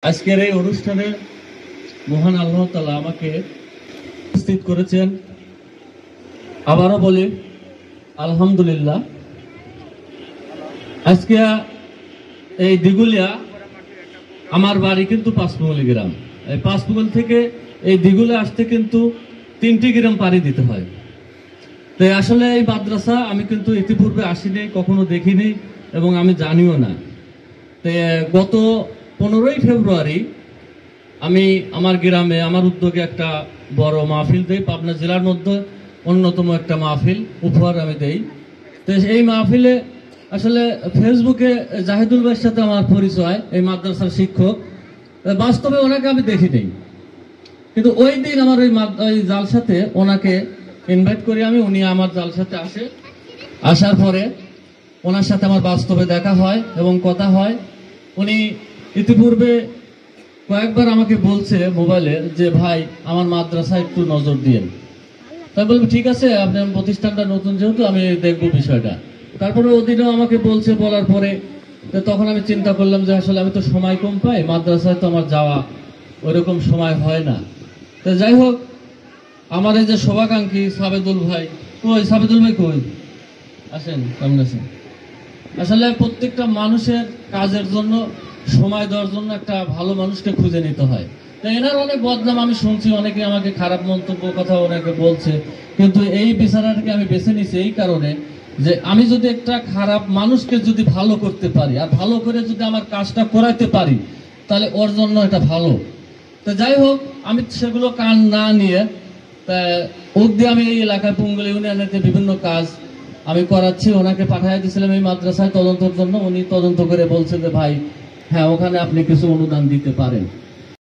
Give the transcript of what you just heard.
আজকের এই অনুষ্ঠানে মহান আল্লাহ তাআলা আমাকে উপস্থিত করেছেন। আবারও বলি আলহামদুলিল্লাহ। আজকে এই দিগুলিয়া আমার বাড়ি কিন্তু পাঁচপুকুল গ্রাম। এই পাঁচপুকুল থেকে এই দিগুলিয়া আসতে কিন্তু 3টি গ্রাম পাড়ি দিতে হয়। তো আসলে এই মাদ্রাসা আমি কিন্তু ইতিপূর্বে আসিনি, কখনো দেখিনি এবং আমি জানিও না। তো গত 15ই ফেব্রুয়ারি আমি আমার গ্রামে আমার উদ্যোগে একটা বড় মাহফিল দেই। পাবনা জেলার মধ্যে অন্যতম একটা মাহফিল উপহার আমি দেই। তো এই মাহফিলে আসলে ফেসবুকে জাহিদুল ভাইয়ের সাথে আমার পরিচয়, এই মাদ্রাসার শিক্ষক। বাস্তবে ওনাকে আমি দেখিনি, কিন্তু ওই দিন আমার ওই জালসাতে ওনাকে ইনভাইট করি আমি। উনি আমার জালসাতে আসার পরে ওনার সাথে আমার বাস্তবে দেখা হয় এবং কথা হয়। উনি ইতিপূর্বে কয়েকবার আমাকে বলছে মোবাইলে যে ভাই আমার মাদ্রাসায় একটু নজর দিয়েন। তাই বলবো ঠিক আছে, আপনার প্রতিষ্ঠানটা নতুন যেহেতু আমি দেখবো বিষয়টা। তারপরে ওদিনও আমাকে বলছে, বলার পরে তখন আমি চিন্তা করলাম যে আসলে আমি তো সময় কম পাই, মাদ্রাসায় তো আমার যাওয়া ওইরকম সময় হয় না। তো যাই হোক, আমার এই যে শুভাকাঙ্ক্ষী সাবেদুল ভাই, কই সাবেদুল ভাই কই আসেন, কেমন আছেন? আসলে প্রত্যেকটা মানুষের কাজের জন্য সময় দেওয়ার জন্য একটা ভালো মানুষকে খুঁজে নিতে হয়। এনার অনেক বদনাম আমি শুনছি, অনেকে আমাকে খারাপ মন্তব্য কথা অনেকে বলছে, কিন্তু এই বিচারটাকে আমি বেছে নিছি এই কারণে যে আমি যদি একটা খারাপ মানুষকে যদি ভালো করতে পারি আর ভালো করে যদি আমার কাজটা করাতে পারি, তাহলে ওর জন্য এটা ভালো। তো যাই হোক, আমি সেগুলো কান না নিয়ে অবধি আমি এই এলাকায় পুঙ্গল ইউনিয়নেতে বিভিন্ন কাজ আমি করাচ্ছি। ওনাকে পাঠিয়ে দিয়েছিলাম এই মাদ্রাসায় তদন্তের জন্য। উনি তদন্ত করে বলছে যে ভাই হ্যাঁ, ওখানে আপনি কিছু অনুদান দিতে পারেন।